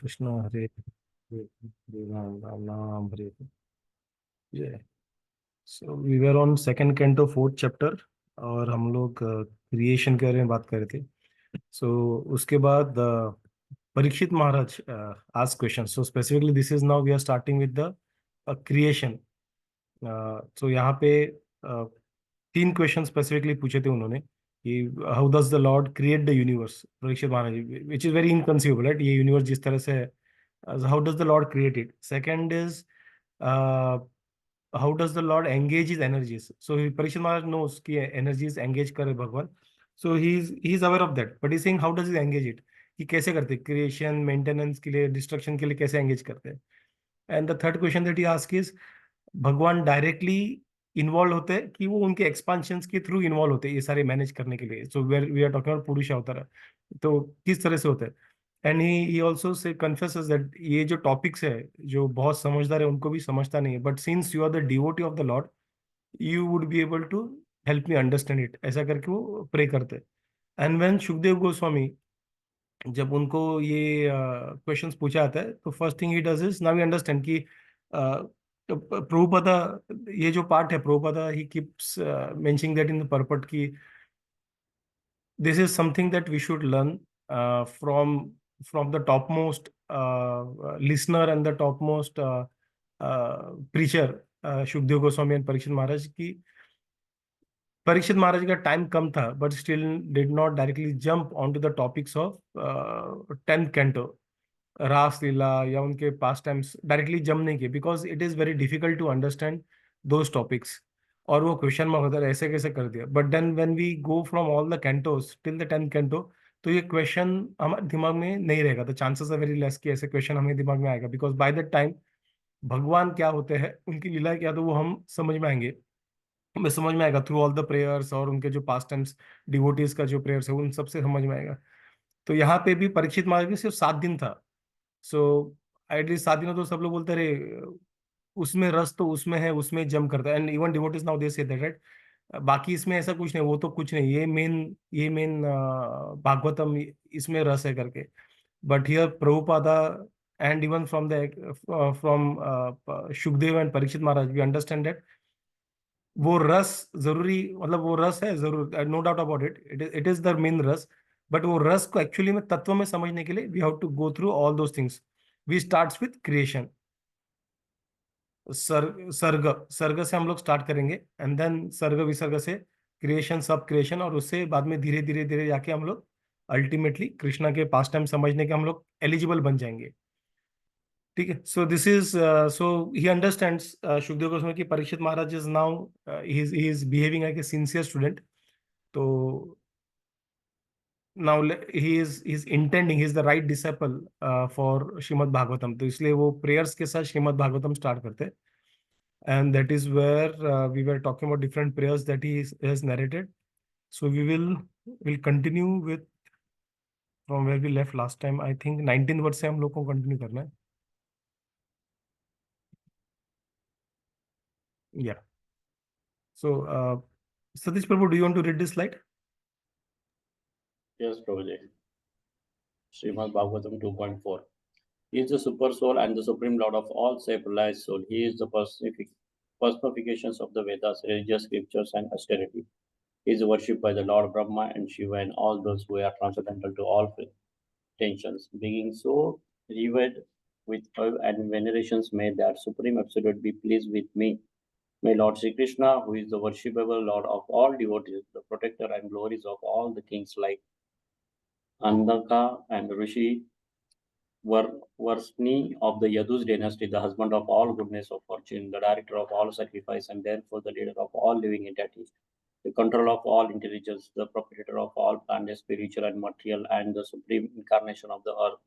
कृष्ण हरे हरे राम राम राम हरे हरे। जय। So we were on second canto fourth chapter और हम लोग क्रिएशन के बारे में बात कर रहे थे। सो उसके बाद Parikshit Maharaj ask question. So specifically this is now we are starting with the creation. So यहाँ पे तीन क्वेश्चन स्पेसिफिकली पूछे थे उन्होंने कि how does the Lord create the universe, Parikshit Maharaj, which is very inconceivable, right? ये यूनिवर्स जिस तरह से है, how does the Lord create it. Second is how does the Lord engage his energies? So Parikshit Maharaj knows कि energies engage करे भगवान. So he is aware of that. But he's saying how does he engage it? कि कैसे करते हैं creation, maintenance के लिए, destruction के लिए कैसे engage करते हैं? And the third question that he asks is भगवान डायरेक्टली इन्वॉल्व होते हैं कि वो उनके एक्सपांशंस के थ्रू इन्वॉल्व होते हैं ये सारे मैनेज करने के लिए। So where we are talking about पुरुष अवतार, तो किस तरह से होता है। And he also says confesses that ये जो टॉपिक्स है, जो बहुत समझदार है उनको भी समझता नहीं है, but since you are the devotee of the lord you would be able to help me understand it, ऐसा करके वो प्रे करते हैं। एंड व्हेन सुखदेव गोस्वामी, जब उनको ये क्वेश्चंस पूछा जाता है, तो first thing he does is now we understand कि प्रभुपदा, ये जो पार्ट है Prabhupada, he keeps mentioning that in the purport की this is something that we should learn from the topmost listener and the topmost preacher, Shukdev Goswami and Parikshit Maharaj की। परीक्षित महाराज का time कम था but still did not directly jump on to the topics of 10th canto, Ras Leela या उनके पास times directly jump नहीं किए, because it is very difficult to understand those topics. और वो क्वेश्चन में होता है ऐसे कैसे कर दिया। But then when we go from all the cantos till the 10th canto, तो ये क्वेश्चन हमारे दिमाग में नहीं रहेगा। The chances are very less कि ऐसे क्वेश्चन हमें दिमाग में आएगा, बिकॉज बाय द टाइम भगवान क्या होते हैं, उनकी लीला क्या, तो वो हम समझ में आएंगे, हमें समझ में आएगा थ्रू ऑल द प्रेयर्स और उनके जो पास्ट टाइम्स डिवोटीज का जो प्रेयर्स है उन सबसे समझ में आएगा। तो यहाँ पे भी परीक्षित महाराज भी सिर्फ 7 दिन था। सो एटलीस्ट 7 दिनों तो सब लोग बोलते रहे उसमें रस तो उसमें है, उसमें जम करता है। And even devotees now they say that, right? बाकी इसमें ऐसा कुछ नहीं, वो तो कुछ नहीं, ये मेन भागवतम, इसमें रस है करके। But here Prabhupada and even from Sukhdev and Parikshit Maharaj we understand that वो रस जरूरी, मतलब वो रस है जरूर, no doubt about it, it is the main रस। बट वो रस को एक्चुअली में तत्व में समझने के लिए we have to go through all those things. We starts with creation, सर्ग सर्ग से हम लोग स्टार्ट करेंगे, एंड देन सर्ग विसर्ग से क्रिएशन, सब क्रिएशन, और उससे बाद में धीरे धीरे धीरे जाके हम लोग अल्टीमेटली कृष्णा के पास टाइम समझने के हम लोग एलिजिबल बन जाएंगे। ठीक है। So this is, so he understands, Sukhdev Goswami की Parikshit Maharaj is now he is behaving like a sincere student. तो now he is intending, he is the right disciple for Shrimad Bhagavatam, तो इसलिए वो प्रेयर्स के साथ श्रीमद् भागवतम स्टार्ट करते हैं। And that is where we were talking about different prayers that has narrated. So we'll continue with from where we left last time. I think 19th word से हम लोग को कंटिन्यू करना है। Yeah. So Satish Prabhu, do you want to read this slide? Yes, Prabhuji. Srimad Bhagavatam 2.4. He is the super soul and the supreme lord of all sacralized soul. He is the personifications of the Vedas, religious scriptures, and austerity. He is worshipped by the Lord Brahma and Shiva and all those who are transcendental to all tensions. Being so revered with awe and venerations, may that supreme absolute be pleased with me. May Lord Sri Krishna, who is the worshipable Lord of all devotees, the protector and glories of all the kings like Andaka and Rishi, Varsni of the Yadus dynasty, the husband of all goodness of fortune, the director of all sacrifice, and therefore the leader of all living entities, the controller of all intelligence, the proprietor of all planets, spiritual and material, and the supreme incarnation of the earth,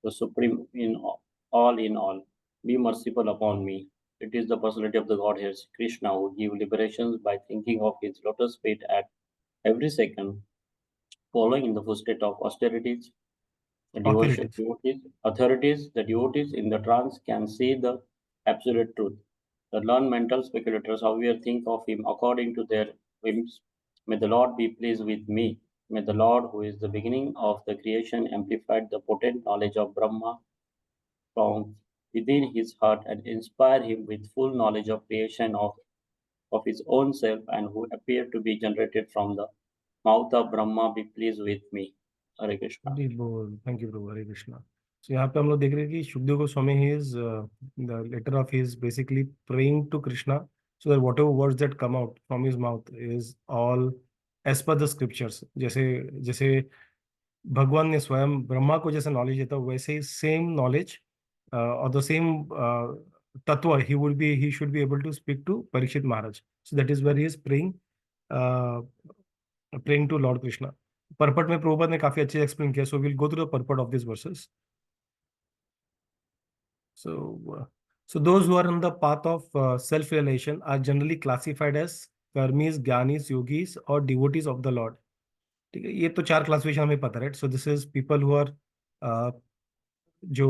the supreme in all. Be merciful upon me. It is the personality of the Godhead, Krishna, who give liberations by thinking of his lotus feet at every second, following in the footsteps of austerities, the Authorities. authorities, the devotees in the trance can see the absolute truth. The learned mental speculators, however, think of him according to their whims. May the Lord be pleased with me. May the Lord, who is the beginning of the creation, amplify the potent knowledge of Brahma from within his heart and inspire him with full knowledge of creation of his own self, and who appeared to be generated from the mouth of Brahma, be pleased with me. Hare Krishna. जी बोल, thank you Prabhu, Hare Krishna. So यहाँ पे हम लोग देख रहे हैं कि Shukdev Goswami he is the letter of his basically praying to Krishna so that whatever words that come out from his mouth is all as per the scriptures. जैसे जैसे भगवान ने स्वयं ब्रह्मा को जैसे नॉलेज देता वैसे ही सेम नॉलेज और द सेम तत्व ही should be able to speak to Parikshit Maharaj. So that is where he is praying to Lord Krishna. Purport में प्रभुपाद ने काफी अच्छे एक्सप्लेन किया, so will go through the purport of this verses. So those who are on the path of self-realization are generally classified as karmis, jnanis, yogis और devotees of the Lord. ठीक है, ये तो चार क्लासिफिकेशन हमें पता है, right. So this is people who are जो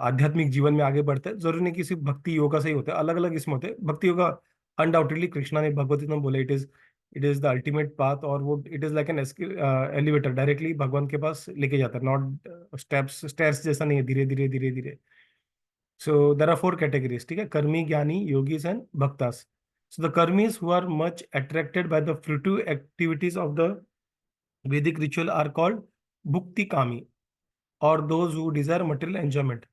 आध्यात्मिक जीवन में आगे बढ़ते हैं। जरूरी नहीं कि सिर्फ भक्ति योगा से ही होता है, अलग अलग इसमें होते हैं। भक्ति योगा अनडाउटेडली कृष्णा ने भगवत गीता में बोला it is the ultimate path, और वो it is like an elevator, directly भगवान के पास लेके जाता है, नॉट स्टेप्स स्टेयर्स जैसा नहीं है, धीरे धीरे धीरे धीरे। So there are four categories, ठीक है, कर्मी, ज्ञानी, yogis and bhaktas. So the karmis who are much attracted by the fruitive activities of the Vedic ritual are called bhukti kami, or those who desire material enjoyment.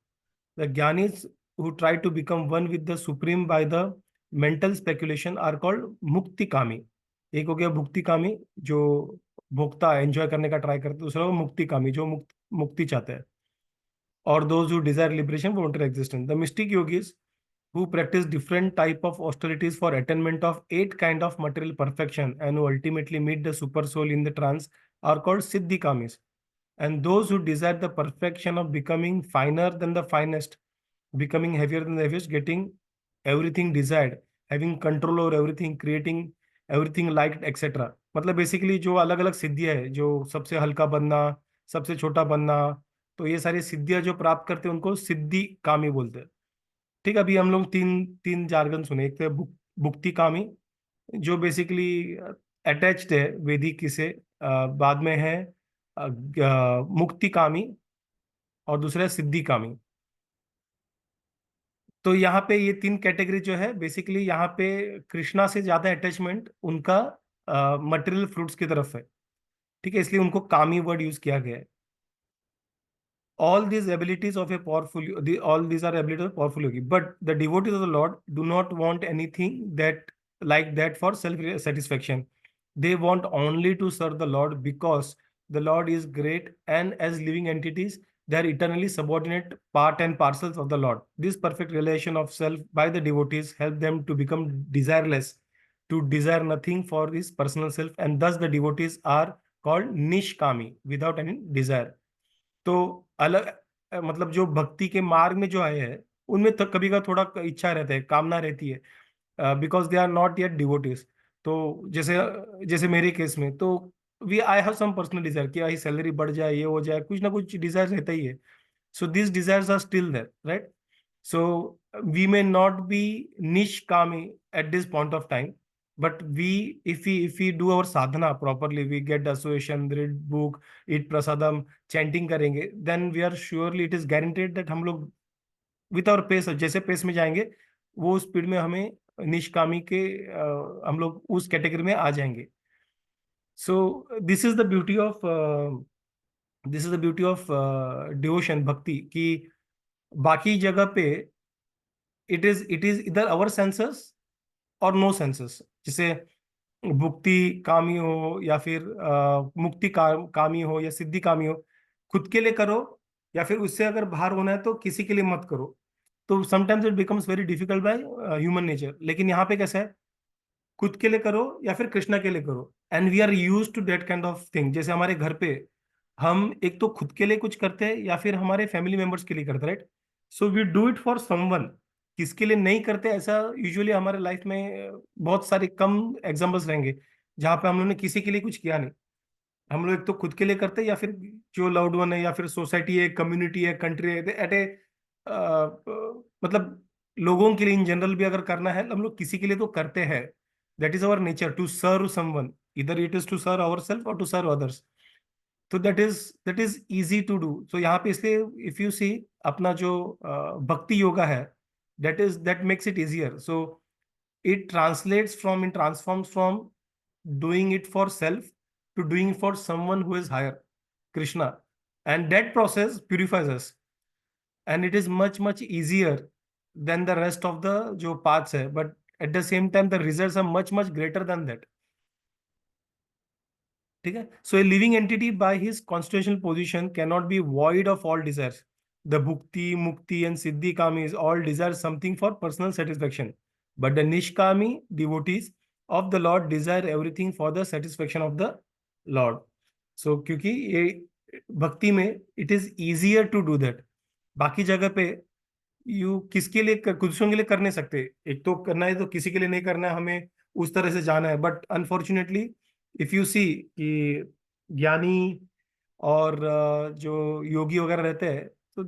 The jnanis who try to become one with the supreme by the mental speculation are called mukti kami. एक हो गया भुक्ति कामी जो भोक्ता enjoy करने का try करते, दूसरा हो मुक्ति कामी जो मुक्ति चाहते हैं, or those who desire liberation from material existence. The mystic yogis who practice different type of austerities for attainment of 8 kind of material perfection and who ultimately meet the super soul in the trance are called siddhi kamis. And those who desire the perfection of becoming finer than the finest, becoming heavier than the heaviest, getting everything desired, having control over everything, creating everything liked, etc. मतलब basically जो अलग अलग सिद्धियां है, जो सबसे हल्का बनना, सबसे छोटा बनना, तो ये सारी सिद्धियां जो प्राप्त करते हैं उनको सिद्धि कामी बोलते हैं। ठीक है, अभी हम लोग तीन तीन जार्गन सुने। एक तो भुक्ति कामी जो बेसिकली अटैच्ड है वेदिक से, बाद में है मुक्ति कामी, और दूसरा है सिद्धि कामी। तो यहाँ पे ये तीन कैटेगरी जो है बेसिकली यहाँ पे कृष्णा से ज्यादा अटैचमेंट उनका मटेरियल फ्रूट्स की तरफ है। ठीक है, इसलिए उनको कामी वर्ड यूज किया गया है। All these abilities of a powerful, all these are abilities of a powerful yogi, but the devotees of the Lord do not want anything that like that for self satisfaction. They want only to serve the Lord because the Lord is great, and as living entities they are eternally subordinate part and parcels of the Lord. This perfect realization of self by the devotees help them to become desireless, to desire nothing for his personal self, and thus the devotees are called nishkami, without any desire. तो अलग मतलब जो भक्ति के मार्ग में जो आए हैं उनमें तो कभी का थोड़ा इच्छा रहता है, कामना रहती है, because they are not yet devotees. तो जैसे जैसे मेरे केस में तो we I have some personal desire कि आई सैलरी बढ़ जाए, ये हो जाए, कुछ ना कुछ डिजायर रहता ही है। So this desires are still there, right. So we may not be nishkami at this point of time, but if we do our sadhana properly, we get association, read book, eat prasadam, chanting करेंगे, then we are surely it is guaranteed that हम लोग with our pace, जैसे pace में जाएंगे वो speed में हमें निष्कामी के हम लोग उस कैटेगरी में आ जाएंगे। सो this is the beauty of devotion, भक्ति की। बाकी जगह पे इट इज इधर अवर सेंसेस और नो सेंसेस। जैसे भुक्ति कामी हो या फिर मुक्ति कामी हो या सिद्धि कामी हो, खुद के लिए करो या फिर उससे अगर बाहर होना है तो किसी के लिए मत करो। तो sometimes it becomes very difficult by human nature. लेकिन यहाँ पे कैसा है, खुद के लिए करो या फिर कृष्णा के लिए करो, and we are use to that kind of thing. जैसे हमारे घर पे हम एक तो खुद के लिए कुछ करते हैं या फिर हमारे फैमिली मेंबर्स के लिए करते हैं, right. So we do it for someone, किसके लिए नहीं करते ऐसा यूजुअली हमारे लाइफ में बहुत सारे कम एग्जांपल्स रहेंगे जहां पे हम लोगों ने किसी के लिए कुछ किया नहीं। हम लोग एक तो खुद के लिए करते हैं या फिर जो लव्ड वन है या फिर सोसाइटी है, कम्युनिटी है, कंट्री है, एट ए मतलब लोगों के लिए इन जनरल भी अगर करना है हम लोग किसी के लिए तो करते हैं। That is our nature to serve someone, इधर it is to serve our self और टू सर्व अदर्स। तो that is easy to do. So यहाँ पे इसलिए इफ यू सी अपना जो भक्ति योगा है, that makes it easier. So it transforms from doing it for self to doing it for someone who is higher, Krishna. And that process purifies us, and it is much easier than the rest of the jo paths hai, but at the same time the results are much greater than that. ठीक है. So a living entity by his constitutional position cannot be void of all desires. The bhukti, mukti and siddhi kamis all desire something for personal satisfaction, but the nishkami devotees of the Lord desire everything for the satisfaction of the Lord. So क्योंकि ये भक्ति में it is easier to do that. बाकी जगह पे you किसके लिए दूसरों के लिए कर नहीं सकते. एक तो करना है तो किसी के लिए नहीं करना है, हमें उस तरह से जाना है. But unfortunately if you see कि ज्ञानी और जो योगी वगैरह रहते हैं, तो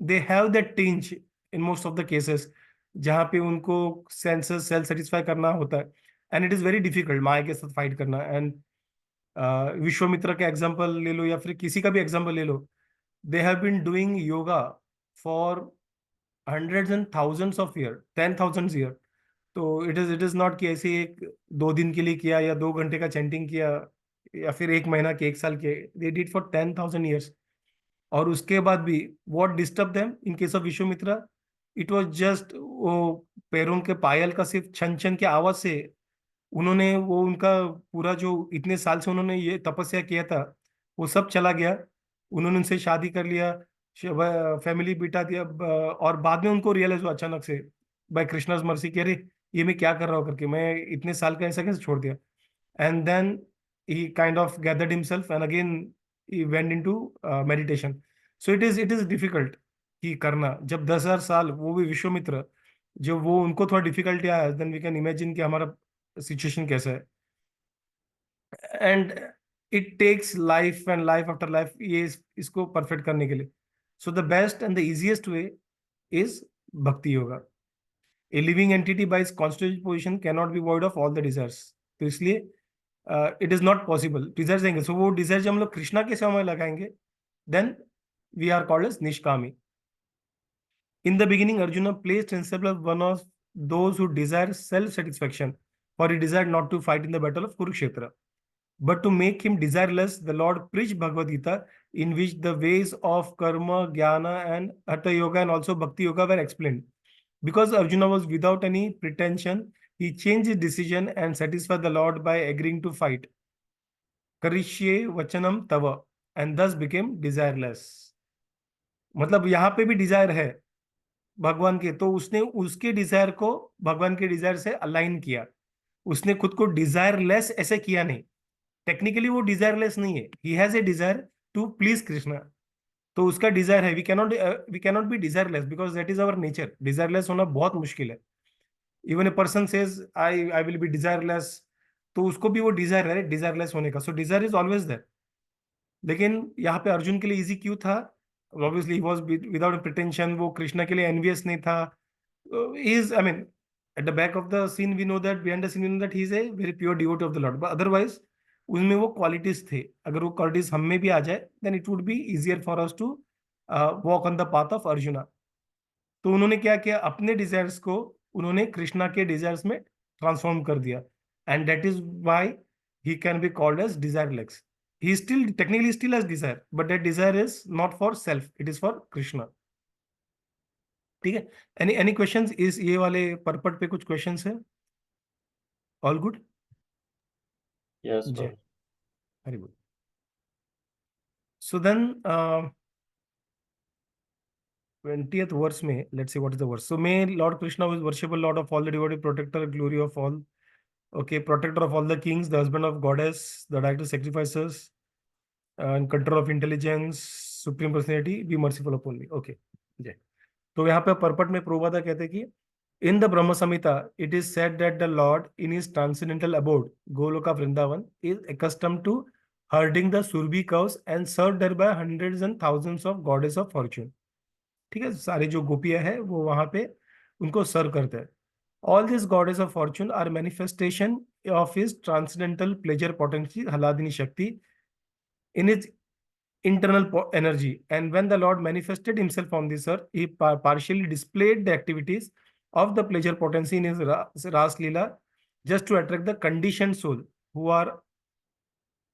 they have that tinge in most of the cases जहाँ पे उनको सेंसेस सेल्फ सेटिस्फाई करना होता है, and it is very difficult माया के साथ फाइट करना. एंड विश्वामित्र का एग्जाम्पल ले लो या फिर किसी का भी एग्जाम्पल ले लो, they have been doing yoga for hundreds and thousands of year, 10,000 year. तो इट इज नॉट कि ऐसे एक 2 दिन के लिए किया या 2 घंटे का चैंटिंग किया या फिर 1 महीना के 1 साल के, दे डिड फॉर 10,000 years. और उसके बाद भी what disturb them in case of Vishwamitra, it was just वो पैरों के पायल का सिर्फ छन छन के आवाज से उन्होंने वो उनका पूरा जो इतने साल से उन्होंने ये तपस्या किया था वो सब चला गया. उन्होंने उनसे शादी कर लिया, फैमिली बिठा दिया, और बाद में उनको रियलाइज हुआ अचानक से बाय कृष्णाज मर्सी कि अरे ये मैं क्या कर रहा हूँ करके, मैं इतने साल का ऐसा कैसे छोड़ दिया. And then he kind of gathered himself and again he went into meditation. So it is difficult कि करना जब 10,000 साल, वो भी विश्वामित्र, जब वो उनको थोड़ा डिफिकल्टी आया, देन वी कैन इमेजिन कि हमारा सिचुएशन कैसा है. And it takes life and life after life ये इसको परफेक्ट करने के लिए. So the best and the easiest way is bhakti yoga. A living entity by its constituted position can not be void of all the desires. तो इसलिए it is not possible. Desires देंगे, so वो Dzire जब हम लोग कृष्णा के सेवा में लगाएंगे, then we are called as nishkami. In the beginning, Arjuna placed himself as one of those who desire self-satisfaction, for he desired not to fight in the battle of Kurukshetra. But to make him desireless, the Lord preached Bhagavad Gita, in which the ways of karma, jnana, and hatha yoga and also bhakti yoga were explained. Because Arjuna was without any pretension, he changed his decision and satisfied the Lord by agreeing to fight. Karishye vachanam tava, and thus became desireless. मतलब यहाँ पे भी Dzire है भगवान के, तो उसने उसके डिजायर को भगवान के डिजायर से अलाइन किया. उसने खुद को डिजायरलेस ऐसे किया नहीं. टेक्निकली वो डिजायरलेस नहीं है, he has a desire to please Krishna. तो उसका डिजायर है. We cannot be desireless because that is our nature. Desireless होना बहुत मुश्किल है. Even a person says I will be desireless, तो उसको भी वो डिजायर है डिजायरलेस होने का. So desire is always there. लेकिन यहाँ पे अर्जुन के लिए इजी क्यों था? Obviously he was without a pretension. वो कृष्णा के लिए envious नहीं था. He is, I mean, at the back of the scene we know that, behind the scene we know that he is a very pure devotee of the Lord. But otherwise उनमें वो qualities थे. अगर वो qualities हम में भी आ जाए, then it would be easier for us to walk on the path of Arjuna. तो उन्होंने क्या किया, अपने desires को उन्होंने कृष्णा के desires में transform कर दिया. And that is why he can be called as desireless. He still technically still has desire, but that desire is not for self, it is for Krishna. ठीक है. any questions? इस ये वाले पर्पट पे कुछ questions है? All good? Yes, जय sir. Hari बोल. So then 20th verse में, let's see what is the verse. So may Lord Krishna, who is worshipable Lord of all the devotee, protector, glory of all, okay, protector of all the kings, the husband of goddess, the director of sacrifices, and control of intelligence, supreme personality, be merciful upon me. Okay, जय. तो यहाँ पे पर्पट में प्रभुपादा कहते हैं कि in the Brahma Samhita it is said that the Lord in his transcendental abode Goloka Vrindavan is accustomed to herding the surbi cows and served there by hundreds and thousands of goddess of fortune. ठीक है, सारे जो गोपियां है वो वहां पे उनको सर्व करते हैं. All this goddess of fortune are manifestation of his transcendental pleasure potency hladini shakti. In his energy. And when the Lord manifested himself on this earth, he partially displayed the activities of the pleasure potency in his Ras Leela just to attract the conditioned soul who are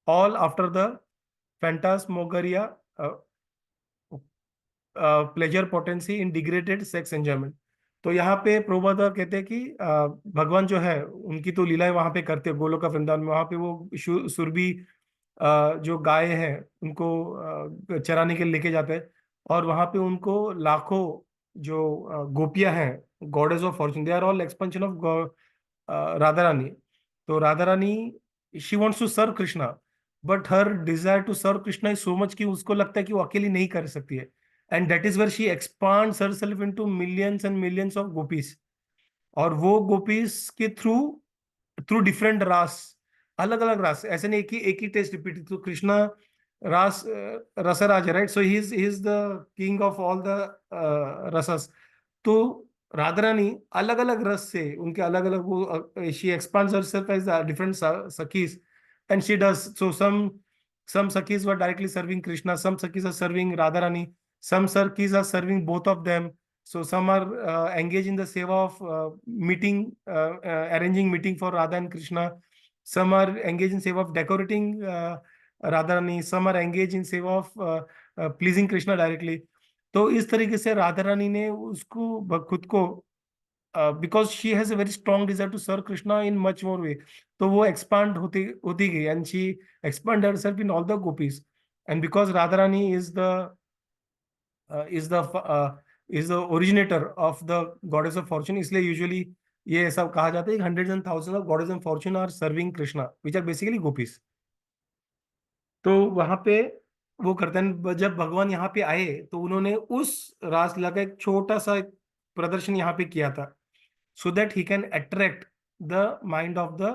all after the phantasmagoria, pleasure potency in degraded sex enjoyment. तो यहाँ पे प्रभुपाद कहते हैं कि भगवान जो है उनकी तो लीलाएं वहां पे करते हैं गोलोक का वृंदावन में। वहां पे वो सुरभि जो गाय है उनको चराने के लिए लेके जाते हैं, और वहां पे उनको लाखों जो गोपियां हैं goddess of fortune, they are all expansion of Radha Rani. तो Radha Rani she wants to serve Krishna, but her desire to serve Krishna is so much कि उसको लगता है कि वो अकेली नहीं कर सकती है। And that is where she expands herself into millions and millions of gopis. और वो गोपीज के थ्रू थ्रू डिफरेंट रास, अलग अलग रास, ऐसे नहीं एक ही टेस्ट रिपीट। तो कृष्णा रास रसराज है, right? So he is the king of all the rasas. तो राधा रानी अलग अलग रस से उनके अलग अलग वो she expands herself as different sakhis, and she does so some sakhis were directly serving Krishna, some sakhis are serving Radharani, some sakhis are serving both of them. So some are engaged in the seva of meeting, arranging meeting for Radha and Krishna. Some are engaged in seva of decorating Radharani. Some are engaged in seva of pleasing Krishna directly. तो इस तरीके से राधा रानी ने उसको खुद को because she has a very strong desire to serve Krishna in much more way, तो वो एक्सपांड होती होती गई and she expand herself in all the gopis. And because Radha Rani is the is the is the originator of the goddess of fortune, इसलिए usually ये ऐसा कहा जाता है कि hundreds and thousands of goddess of fortune are serving Krishna which are basically gopis. तो वहां पे वो करते हैं। जब भगवान यहाँ पे आए तो उन्होंने उस रासलीला का एक छोटा सा एक प्रदर्शन यहाँ पे किया था, so that he can attract the mind of the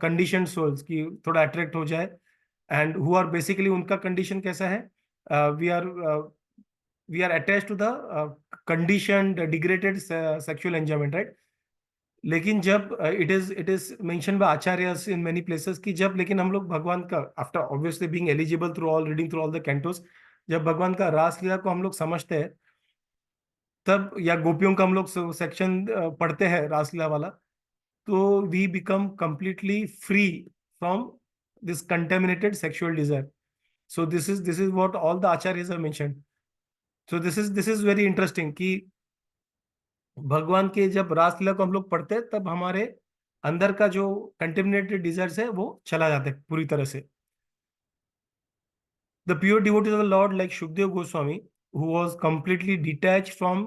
conditioned souls, कि थोड़ा attract हो जाए। and who are basically उनका condition कैसा है? We are attached to the conditioned degraded sexual enjoyment, right? लेकिन जब it is mentioned by acharyas in many places कि जब लेकिन हम लोग भगवान का after obviously being eligible through all reading through all the cantos, जब भगवान का रास लीला को हम लोग समझते हैं तब, या गोपियों का हम लोग सेक्शन पढ़ते हैं रासलीला वाला, तो we become completely free from this contaminated sexual desire. So this is what all the acharyas have mentioned. So this is very interesting कि भगवान के जब रासलीला को हम लोग पढ़ते हैं तब हमारे अंदर का जो कंटेमिनेटेड डिजायर्स है वो चला जाता है पूरी तरह से। The pure devotees of the Lord, like Shukdev Goswami, who was completely detached from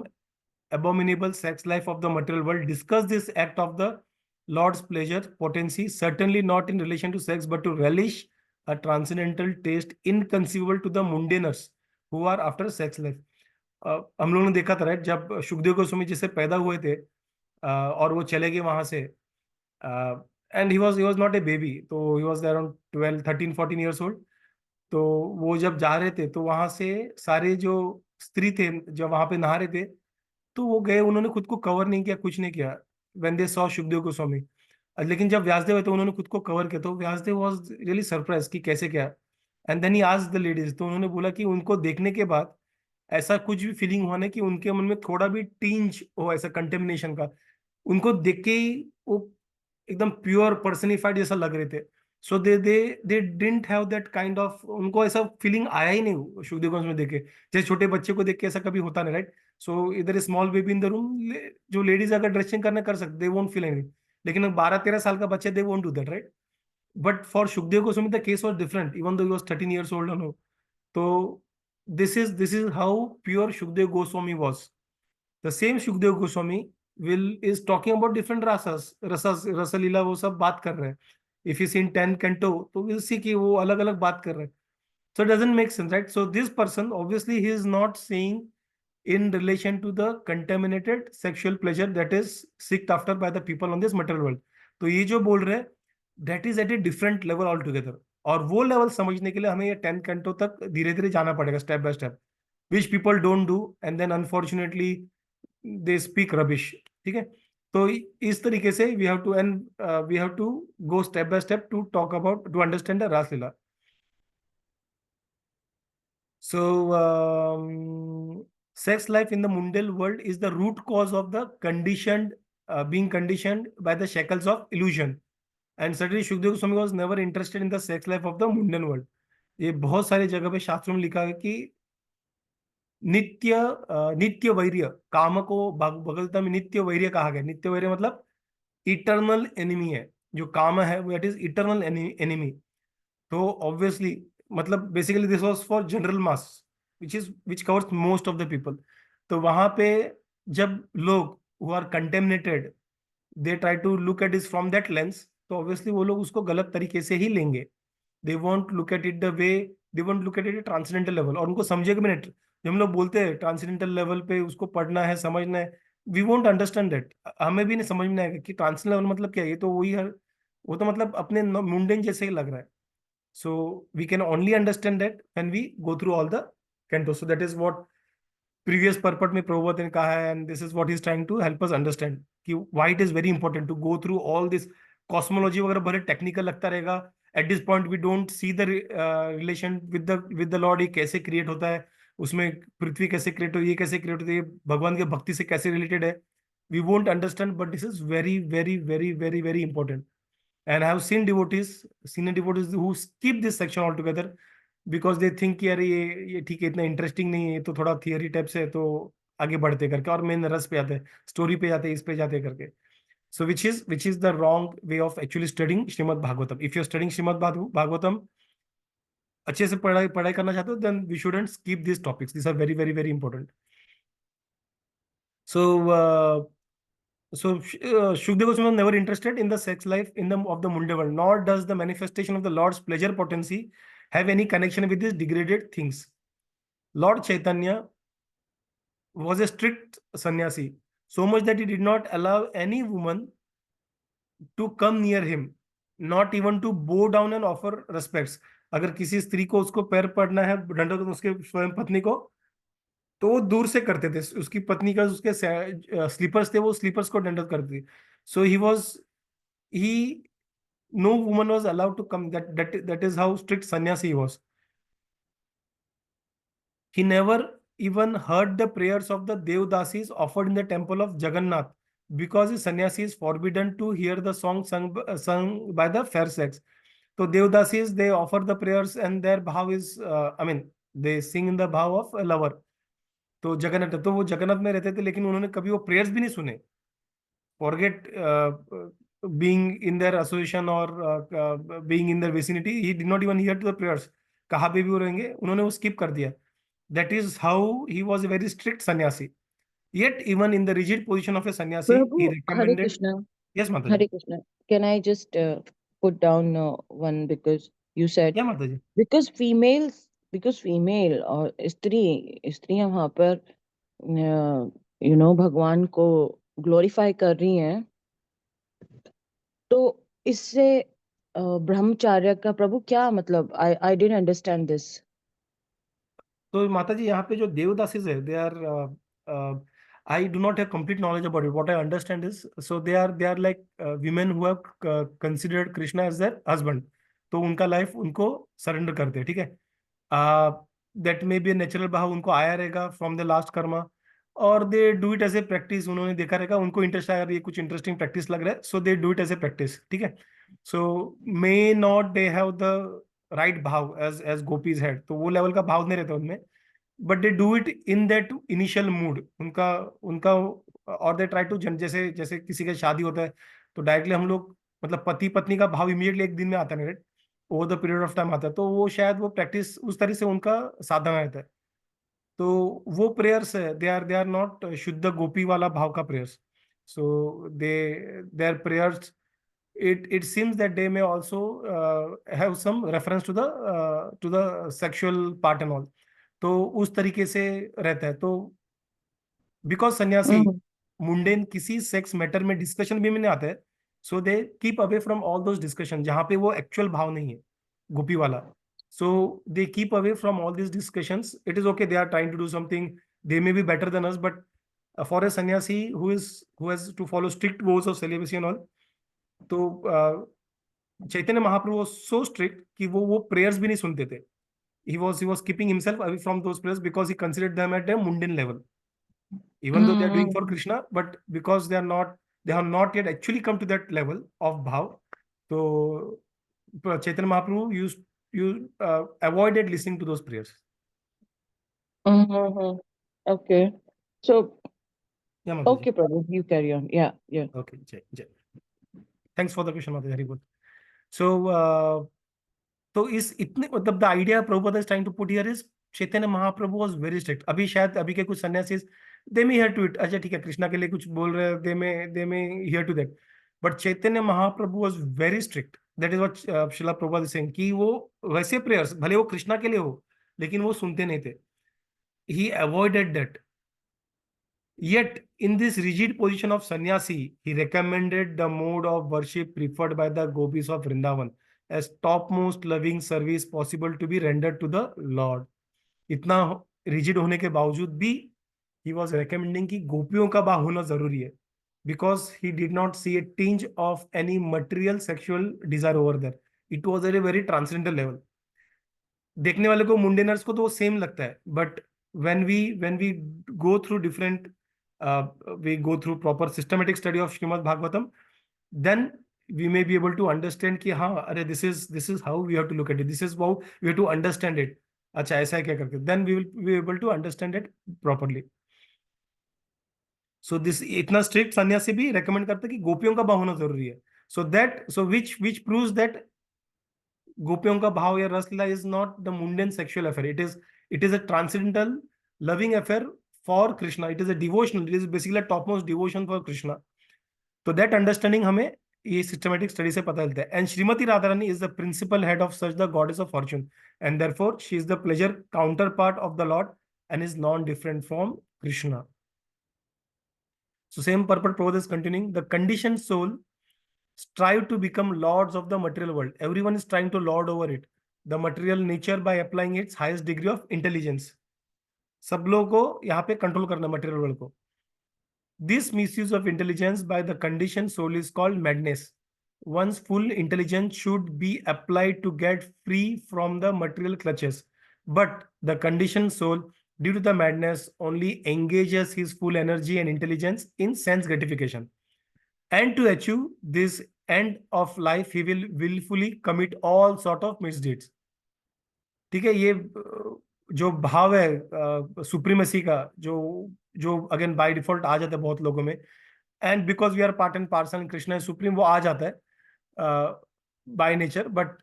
abominable sex life of the material world, discuss this act of the Lord's pleasure potency, certainly not in relation to sex, but to relish a transcendental taste inconceivable to the mundaners who are after sex life. हम लोगों ने देखा था, right? जब सुखदेव गोस्वामी जैसे पैदा हुए थे और वो चले गए वहां से, and he was not a baby, तो he was around 12 13 14 years old. तो वो जब जा रहे थे तो वहां से सारे जो स्त्री थे जो वहां पे नहा रहे थे, तो वो गए, उन्होंने खुद को कवर नहीं किया, कुछ नहीं किया when they saw Shukdev Goswami. लेकिन जब व्यासदेव है तो उन्होंने खुद को कवर किया, तो व्यासदेव वाज रियली सरप्राइज कि कैसे क्या। And then he asked the ladies, तो उन्होंने बोला कि उनको देखने के बाद ऐसा कुछ भी फीलिंग हुआ ना कि उनके मन में थोड़ा भी टिंज हो ऐसा कंटेमिनेशन का, उनको देख के ही वो एकदम प्योर पर्सनिफाइड जैसा लग रहे थे। So they didn't have that kind of, उनको ऐसा फीलिंग आया ही नहीं शुकदेव गोस्वामी में देखे, जैसे छोटे बच्चे को देख के ऐसा कभी होता नहीं, राइट? सो इधर small baby in the room, जो लेडीज अगर ड्रेसिंग करना कर सकते, दे वोंट फील एनीथिंग, लेकिन 12 13 साल का बच्चे, they won't do that, right? But for Shukdev Goswami the case was different, even though he was 13 years old और नो। तो this is how pure Shukdev Goswami was. The same Shukdev Goswami is talking about different rasas rasalila, वो सब बात कर रहे हैं। If you see in 10 canto, तो we'll see कि वो अलग अलग बात कर रहे हैं। So it doesn't make sense, right? So this person obviously he is not saying in relation to the contaminated sexual pleasure that is sought after by the people on this material world. तो ये जो बोल रहे हैं that is at a different level altogether. और वो level समझने के लिए हमें ये 10 कैंटो तक धीरे धीरे जाना पड़ेगा, step by step, which people don't do, and then unfortunately they speak rubbish. ठीक है, तो इस तरीके से we have to go step by step to talk about, to understand the Raslila. So sex life in the mundane world is the root cause of the conditioned being conditioned by the shackles of illusion. And certainly Shukdev Goswami was never interested in the sex life of the mundane world. ये बहुत सारी जगह पे शास्त्रों में लिखा है कि नित्य वैर्य, काम को भगवता में नित्य वैर्य कहा गया। नित्य वैर्य मतलब इटर्नल एनिमी है। जो काम है वो इट इज इटर्नल एनिमी। तो ऑब्वियसली मतलब basically this was for general mass which covers most of the people. तो वहां पे जब लोग who are contaminated they try to look at is from that lens, तो ऑब्वियसली वो लोग उसको गलत तरीके से ही लेंगे। They won't look at it the way, they won't look at it transcendental level. और उनको समझेगा भी नहीं। जब हम लोग बोलते हैं ट्रांसेंडेंटल लेवल पे उसको पढ़ना है, समझना है, वी वोंट अंडरस्टैंड दैट। हमें भी नहीं समझ में आएगा कि ट्रांसेंडेंटल लेवल मतलब क्या है। ये तो वही है, वो तो मतलब अपने मुंडेन जैसे ही लग रहा है। So we can only understand that when we go through all the canto. So that is what previous purport में प्रभुपाद ने कहा है, and this is what he is trying to help us understand कि why it is very important to go through all this. Cosmology वगैरह भले technical लगता रहेगा, at this point we don't see the relation with the Lord. ये कैसे create होता है, उसमें पृथ्वी कैसे क्रिएट हो, ये कैसे क्रिएट होती है, भगवान के भक्ति से कैसे रिलेटेड है, we won't understand. But this is very very very very very important. And I have seen devotees, senior devotees who skip this section altogether because they think कि अरे ये ठीक है, इतना इंटरेस्टिंग नहीं है, ये तो थोड़ा थियरी टाइप से है, तो आगे बढ़ते करके और मेन रस पे आते हैं, स्टोरी पे जाते हैं, इस पे जाते करके। So which is the wrong way of actually studying Shrimad Bhagavatam. If you are studying Shrimad Bhagavatam अच्छे से पढ़ाई पढ़ाई करना चाहते हो, then we shouldn't skip this topics, this are very very very important. So Shukdev Goswami was never interested in the sex life in the of the Munda world, nor does the manifestation of the Lord's pleasure potency have any connection with these degraded things. Lord Chaitanya was a strict sannyasi, so much that he did not allow any woman to come near him, not even to bow down and offer respects. अगर किसी स्त्री को उसको पैर पड़ना है, दंडवत उसके स्वयं पत्नी को, तो वो दूर से करते थे। उसकी पत्नी का उसके स्लीपर्स थे, वो स्लीपर्स को दंडवत करती थी। सो ही no woman was allowed to come. That is how strict sannyasi he was. He never even heard the prayers of the Devdasis offered in the temple of Jagannath, because the sannyasi is forbidden to hear the song sung by the fair sex. So Devdasis, they offer the prayers and their bhav is, they sing in the bhav of a lover. तो जगन्नाथ, तो वो जगन्नाथ में रहते थे, लेकिन उन्होंने कभी वो प्रेयर्स भी नहीं सुने। Forget being in their association or being in their vicinity, he did not even hear to the prayers. कहाँ पे भी वो रहेंगे, उन्होंने वो skip कर दिया। That is how he was a very strict sannyasi. Yet even in the rigid position of a sannyasi, he Prabhu, Hare recommended. Krishna, Yes, Mataji. Hare Krishna. Can I just put down one, because you said Yeah, Mataji. because female और स्त्रियां वहां पर भगवान को glorify कर रही हैं, तो इससे ब्रह्मचार्य का प्रभु क्या मतलब? I didn't understand this. तो माताजी यहाँ पे जो देवदासीज है, they are, I do not have complete knowledge about it. What I understand is, so they are like women who have considered Krishna as their husband. तो उनका लाइफ उनको surrender करते हैं, ठीक है। दैट मे बी नेचुरल भाव उनको आया रहेगा फ्रॉम द लास्ट कर्मा, और they do it as a practice. उन्होंने देखा रहेगा, उनको इंटरेस्ट आया, ये कुछ इंटरेस्टिंग प्रैक्टिस लग रहा है, so they do it as a practice, ठीक है। So may not they have the right bhav as gopis had, तो वो लेवल का भाव नहीं रहता उनमें, but they do it in that initial mood उनका उनका और दे ट्राई टू, जैसे जैसे किसी का शादी होता है तो डायरेक्टली हम लोग मतलब पति पत्नी का भाव इमीडिएटली एक दिन में आता है, over the period of time आता है, तो वो शायद वो प्रैक्टिस उस तरह से उनका साधना रहता है। तो वो प्रेयर्स है, दे आर नॉट शुद्ध गोपी वाला भाव का prayers. So their prayers, it seems that they may also have some reference to the sexual part and all. तो उस तरीके से रहता है। तो बिकॉज सन्यासी मुंडेन किसी सेक्स मैटर में डिस्कशन भी में नहीं आता है, so they keep away from all those discussion जहां पे वो एक्चुअल भाव नहीं है गोपी वाला। So they keep away from all this discussions. It is okay, they are trying to do something, they may be better than us, but for a sannyasi who has to follow strict vows of celibacy and all, तो Chaitanya Mahaprabhu so strict कि वो prayers भी नहीं सुनते थे। he was keeping himself away from those prayers because he considered them at a mundane level, even though they are doing for Krishna, but because they have not yet actually come to that level of bhav. So Chaitanya Mahaprabhu avoided listening to those prayers. Okay. So, Yeah, Mataji. okay, Prabhu, you carry on. Yeah. Okay, Jai. Thanks for the question, Mataji. Very good. So, इस इतने मतलब the idea Prabhupada is trying to put here is Chaitanya Mahaprabhu was very strict. अभी शायद अभी के कुछ sannyasis they may hear to it. अच्छा ठीक है, कृष्णा के लिए कुछ बोल रहे हैं, they may hear to that. But Chaitanya Mahaprabhu was very strict. That is what Srila Prabhupada is saying, कि वो वैसे prayers भले वो कृष्णा के लिए हो, लेकिन वो सुनते नहीं थे. He avoided that. Yet, in this rigid position of sannyasi, he recommended the mode of worship preferred by the gopis of Vrindavan as topmost loving service possible to be rendered to the Lord. इतना rigid होने के बावजूद भी he was recommending कि गोपियों का भाव होना जरूरी है, because he did not see a tinge of any material sexual desire over there. It was at a very transcendental level. देखने वाले को मुंडेनर्स को तो वो सेम लगता है, but when we go through different we go through proper systematic study of Srimad Bhagavatam, then we may be able to understand कि हाँ अरे this is how we have to look at it, this is how we have to understand it. अच्छा ऐसा है क्या करके, then we will be able to understand it properly. So this इतना strict सन्यासी भी recommend करता है कि गोपियों का भाव होना जरूरी है. So which proves that गोपियों का भाव या रसलीला is not the mundane sexual affair. It is a transcendental loving affair for Krishna. It is a devotional. It is basically a topmost devotion for Krishna. So that understanding हमें ये systematic study से पता चलता है. And Srimati Radharani is the principal head of such the goddess of fortune, and therefore she is the pleasure counterpart of the Lord and is non-different from Krishna. So same purport Prabhupada is continuing. The conditioned soul strive to become lords of the material world. Everyone is trying to lord over it, the material nature, by applying its highest degree of intelligence. सब लोगों को यहाँ पे control करना material world को. This misuse of intelligence by the conditioned soul is called madness. One's full intelligence should be applied to get free from the material clutches, but the conditioned soul, due to the madness, only engages his full energy and intelligence in sense gratification. And to achieve this end of life, he will willfully commit all sort of misdeeds. ठीक है, ये जो भाव है supremacy का, जो again by default आ जाता है बहुत लोगों में, and because we are part and parcel, Krishna supreme, वो आ जाता है बाय नेचर. बट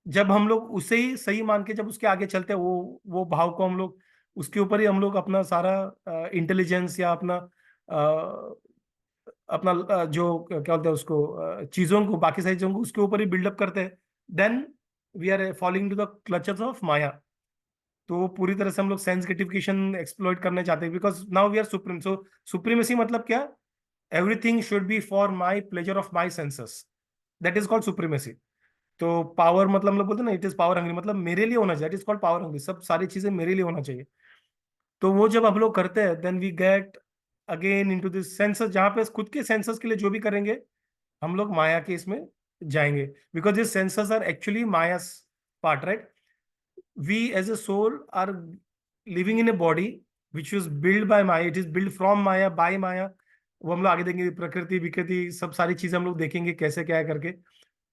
जब हम लोग उसे ही सही मान के जब उसके आगे चलते हैं, वो भाव को हम लोग उसके ऊपर ही हम लोग अपना सारा इंटेलिजेंस या अपना जो क्या बोलते हैं उसको, चीजों को, बाकी सारी चीजों को उसके ऊपर ही बिल्डअप करते हैं, then we are falling to the clutches of Maya. तो पूरी तरह से हम लोग सेंस ग्रेटिफिकेशन एक्सप्लॉइट करने चाहते हैं, because now we are supreme. So supremacy मतलब क्या? Everything should be for my pleasure of my senses, that is called supremacy. तो पावर मतलब हम लोग बोलते हैं ना, इट इज पावर हंग्री, मतलब मेरे लिए होना चाहिए, it is called power hungry, सब सारी चीजें मेरे लिए होना चाहिए. तो वो जब हम लोग करते हैं, then we get again into this senses, जहां पे खुद के सेंसेस के लिए जो भी करेंगे हम लोग माया के इसमें जाएंगे, because this senses are actually Maya's part, right? We as a soul are living in a body which was built by Maya. It is built from Maya, by Maya. वो हम लोग आगे देखेंगे, प्रकृति विकृति सब सारी चीजें हम लोग देखेंगे कैसे क्या है करके,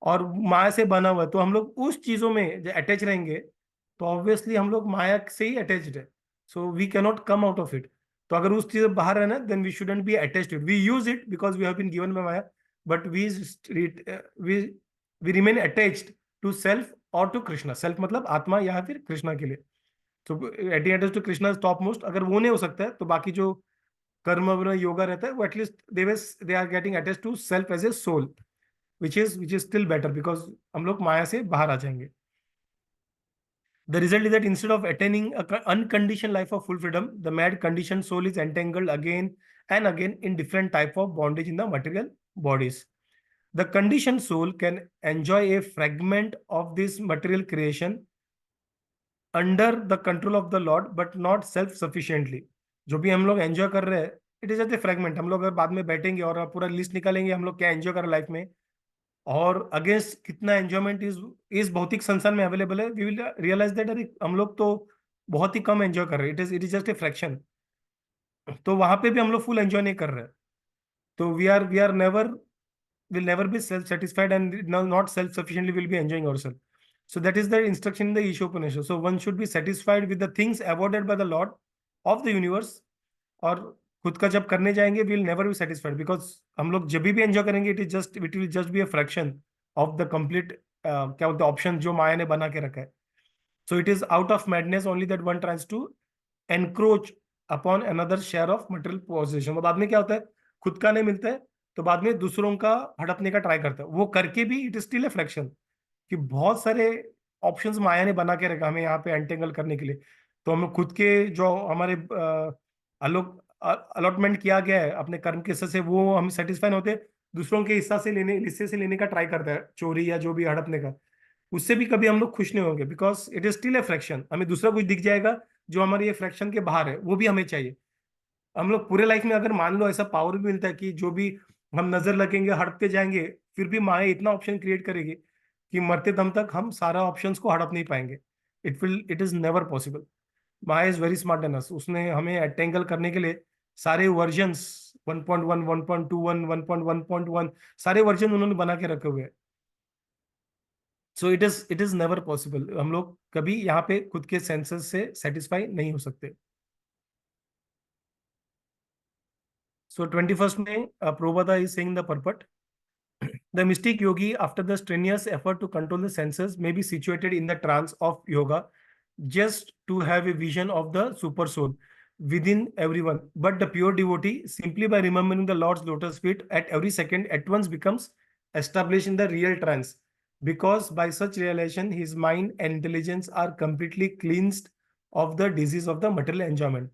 और माया से बना हुआ है. तो हम लोग उस चीजों में जो अटैच रहेंगे, तो ऑब्वियसली हम लोग माया से ही अटैच्ड है. So we can not come out of it. तो अगर उस चीज बाहर है ना, then we shouldn't be attached it. We use it because we have been given by Maya, but we remain attached to self और टू कृष्णा. सेल्फ मतलब आत्मा या फिर कृष्णा के लिए. तो attached to Krishna is top most. अगर वो नहीं हो सकता है तो बाकी जो कर्म योगा रहता है वो at least they are getting attached to self as a soul, which is still better, because हम लोग माया से बाहर आ जाएंगे. The result is that instead of attaining an unconditioned life of full freedom, the mad conditioned soul is entangled again and again in different type of bondage in the material bodies. The conditioned soul can enjoy a fragment of this material creation under the control of the Lord, but not self-sufficiently. जो भी हम लोग enjoy कर रहे हैं, it is just a fragment. हम लोग अगर बाद में बैठेंगे और पूरा लिस्ट निकालेंगे हम लोग क्या एंजॉय कर रहे लाइफ में, और अगेंस्ट कितना एंजॉयमेंट इस भौतिक संसार में अवेलेबल है, वी विल रियलाइज दैट अरे हम लोग तो बहुत ही कम एंजॉय कर रहे हैं, it is just a fraction. तो वहां पे भी हम लोग फुल एंजॉय नहीं कर रहे। तो we are never will never be self-satisfied and not self-sufficiently will be enjoying ourselves. So that is the instruction in the Ishopanishad. So one should be satisfied with the things awarded by the Lord of the universe. और खुद का जब करने जाएंगे we will never be satisfied because हम लोग जब भी एंजॉय करेंगे it will just be a fraction of the complete क्या बोलते हैं ऑप्शन जो माया ने बना के रखा है। So it is out of madness only that one tries to encroach upon another share of material possession। तो बाद में क्या होता है, खुद का नहीं मिलता है तो बाद में दूसरों का हड़पने का ट्राई करता है, वो करके भी it is still a fraction. कि बहुत सारे ऑप्शंस माया ने बना के रखा हमें यहाँ पे एंटेंगल करने के लिए। तो हम खुद के जो हमारे अलॉटमेंट किया गया है अपने कर्म के हिस्से से, वो हम सेटिस्फाई होते, दूसरों के हिस्से से लेने का ट्राई करता है, चोरी या जो भी हड़पने का, उससे भी कभी हम लोग खुश नहीं होंगे because it is still a fraction. हमें दूसरा कुछ दिख जाएगा जो हमारे ये फ्रैक्शन के बाहर है, वो भी हमें चाहिए। हम लोग पूरे लाइफ में अगर मान लो ऐसा पावर भी मिलता है कि जो भी हम नजर लगेंगे हड़पते जाएंगे, फिर भी माया इतना ऑप्शन क्रिएट करेगी कि मरते दम तक हम सारा ऑप्शंस को हड़प नहीं पाएंगे। It is never possible. Maya is very smart than us. उसने हमें एंटेंगल करने के लिए सारे वर्जन्स 1.1 1.21 1.1.1 सारे वर्जन उन्होंने बना के रखे हुए हैं। सो इट इज नेवर पॉसिबल। हम लोग कभी यहाँ पे खुद के सेंसेस से सेटिस्फाई नहीं हो सकते। So 21st में Prabhupada is saying the purport. The mystic yogi, after the strenuous effort to control the senses, may be situated in the trance of yoga just to have a vision of the super soul within everyone. But the pure devotee, simply by remembering the Lord's lotus feet at every second, at once becomes established in the real trance. Because by such realization, his mind and intelligence are completely cleansed of the disease of the material enjoyment.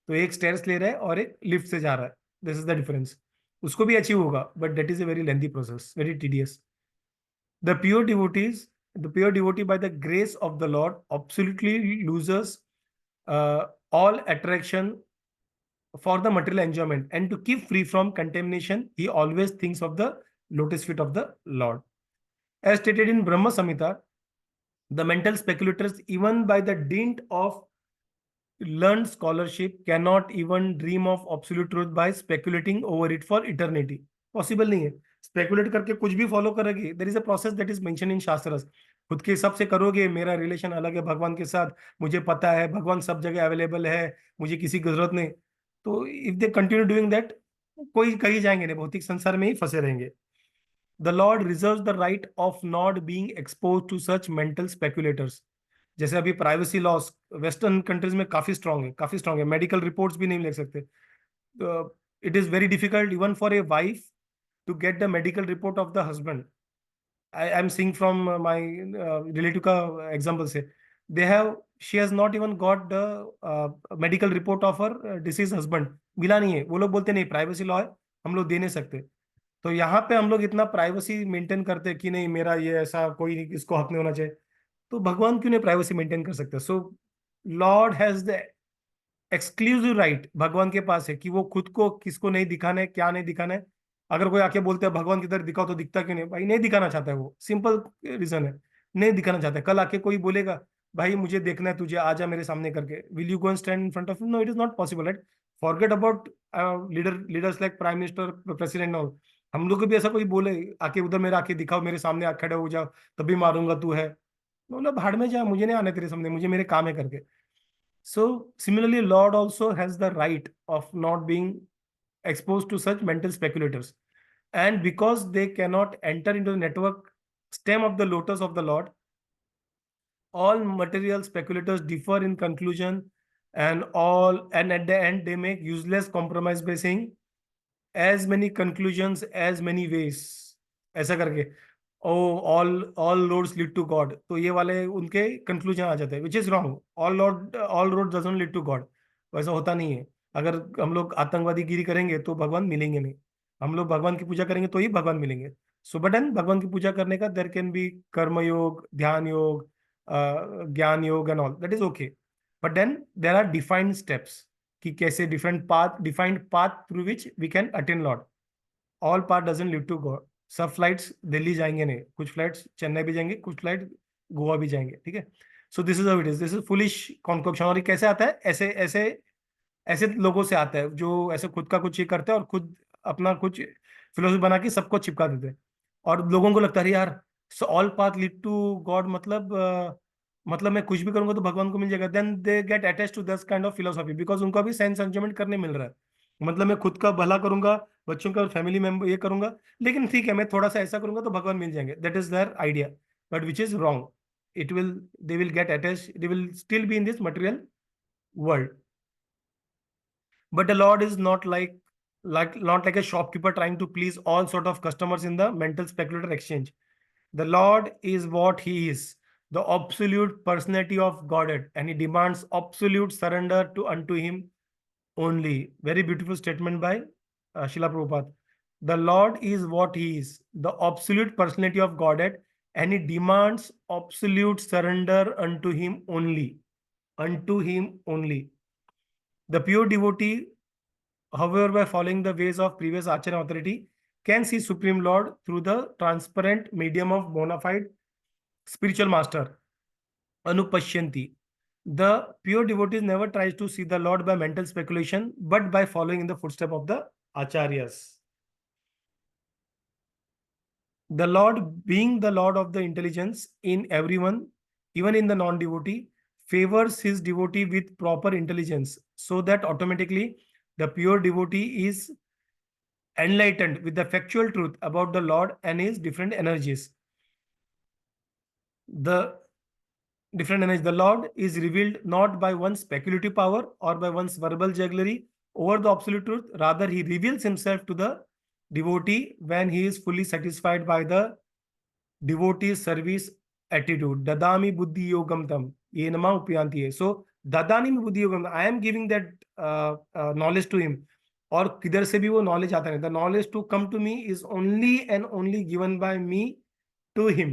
तो एक stairs ले रहा है और एक lift से जा रहा है, दिस इज द डिफरेंस। उसको भी अचीव होगा but that is a very lengthy process, very tedious. The pure devotee by the grace of the Lord absolutely loses all attraction for the material enjoyment, and to keep free from contamination he always thinks of the lotus feet of the Lord. As stated in Brahma Samhita, the mental speculators, even by the dint of learned scholarship, cannot even dream of absolute truth by speculating over it for eternity. Possible नहीं है speculate करके कुछ भी follow करोगे। There is a process that is mention in shastras. खुद के हिसाब से करोगे, मेरा रिलेशन अलग है भगवान के साथ, मुझे पता है भगवान सब जगह अवेलेबल है, मुझे किसी की जरूरत नहीं, तो if they continue doing that कोई कहीं जाएंगे नहीं, भौतिक संसार में ही फंसे रहेंगे। The lord reserves the right of not being exposed to such mental speculators. जैसे अभी प्राइवेसी लॉस वेस्टर्न कंट्रीज में काफी स्ट्रांग है, मेडिकल रिपोर्ट्स भी नहीं ले सकते। It is very difficult even for a wife to get the medical report of the husband. I am seeing from my relative का example से, she has not even got the medical report of her deceased husband, मिला नहीं है। वो लोग बोलते नहीं privacy law है, हम लोग दे नहीं सकते। तो यहाँ पे हम लोग इतना प्राइवेसी मेंटेन करते हैं कि नहीं मेरा ये ऐसा कोई इसको हक नहीं होना चाहिए, तो भगवान क्यों नहीं प्राइवेसी मेंटेन कर सकते? So Lord has the exclusive right, भगवान के पास है कि वो खुद को किसको नहीं दिखाना है, क्या नहीं दिखाना है। अगर कोई आके बोलते हैं भगवान की तरह दिखाओ, तो दिखता क्यों नहीं? भाई नहीं दिखाना चाहता है, वो सिंपल रीजन है, नहीं दिखाना चाहता है। कल आके कोई बोलेगा भाई मुझे देखना है तुझे, आजा मेरे सामने करके, will you go and stand in front of him? No, it is not possible, right? Forget about leaders like prime minister, president all. हम लोग को भी ऐसा कोई बोले आके उधर मेरा आके दिखाओ, मेरे सामने खड़े हो जाओ तभी मारूंगा तू है, मतलब भाड़ में जा, मुझे नहीं आने तेरे सामने, मुझे मेरे काम है करके। So similarly, Lord also has the right of not being exposed to such mental speculators. And because they cannot enter into the network stem of the lotus of the Lord, all material speculators differ in conclusion, and at the end they make useless compromise by saying as many conclusions as many ways, ऐसा करके all roads lead to God। तो ये वाले उनके conclusion आ जाते हैं, which is wrong. all roads doesn't lead to God, वैसा होता नहीं है। अगर हम लोग आतंकवादी गिरी करेंगे तो भगवान मिलेंगे नहीं, हम लोग भगवान की पूजा करेंगे तो ही भगवान मिलेंगे। सो बट एंड भगवान की पूजा करने का देयर कैन बी कर्म योग, ध्यान yoga, gyana yoga and all, that is okay. But then there are defined steps कि कैसे defined path through which we can attain lord. All path doesn't lead to god. सब फ्लाइट्स दिल्ली जाएंगे नहीं, कुछ फ्लाइट्स चेन्नई भी जाएंगे, कुछ फ्लाइट गोवा भी जाएंगे, ठीक है। So this is how it is, this is foolish concoction. और ये कैसे आता है? ऐसे ऐसे ऐसे लोगों से आता है जो ऐसे खुद का कुछ ये करते हैं और खुद अपना कुछ फिलोसफी बना के सबको चिपका देते हैं, और लोगों को लगता है यार all path lead to god, मतलब मैं कुछ भी करूंगा तो भगवान को मिल जाएगा। Then they get attach to this kind of philosophy because उनको अभी सेंस एंजॉयमेंट करने मिल रहा है। मतलब मैं खुद का भला करूंगा, बच्चों का और फैमिली मेंबर ये करूंगा, लेकिन ठीक है मैं थोड़ा सा ऐसा करूंगा तो भगवान मिल जाएंगे। That is their idea, but which is wrong. It will they will get attach, they will still be in this material world. But the Lord is not like a shopkeeper trying to please all sort of customers in the mental speculator exchange. The Lord is what He is, the absolute personality of Godhead, and He demands absolute surrender to unto Him only. Very beautiful statement by Srila Prabhupada. The Lord is what He is, the absolute personality of Godhead, and He demands absolute surrender unto Him only. Unto Him only. The pure devotee, however, by following the ways of previous Acharya authority, can see Supreme Lord through the transparent medium of bona fide spiritual master, Anupashyanti. The pure devotee never tries to see the Lord by mental speculation, but by following in the footsteps of the Acharyas. The Lord, being the Lord of the intelligence in everyone, even in the non-devotee, favors his devotee with proper intelligence, so that automatically the pure devotee is enlightened with the factual truth about the Lord and his different energies. The different energies. The Lord is revealed not by one's speculative power or by one's verbal jugglery over the absolute truth. Rather, he reveals himself to the devotee when he is fully satisfied by the devotee's service attitude. Dadami buddhi yogam tam. Ye nama upayanti hai. So, dadani buddhi yogam. I am giving that knowledge to him. और किधर से भी वो knowledge आता नहीं। The knowledge to come to me is only and only given by me to him,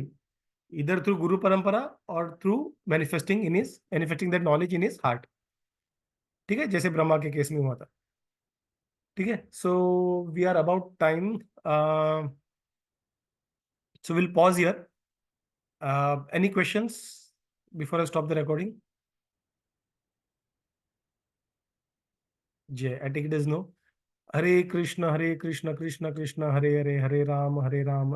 इधर through guru parampara और through manifesting that knowledge in his heart. ठीक है, जैसे ब्रह्मा के केस में हुआ था। ठीक है, so we are about time, so will pause here. Any questions before I stop the recording? जी, I take it is no. Hare Krishna Krishna Krishna Hare Hare, Hare Ram Ram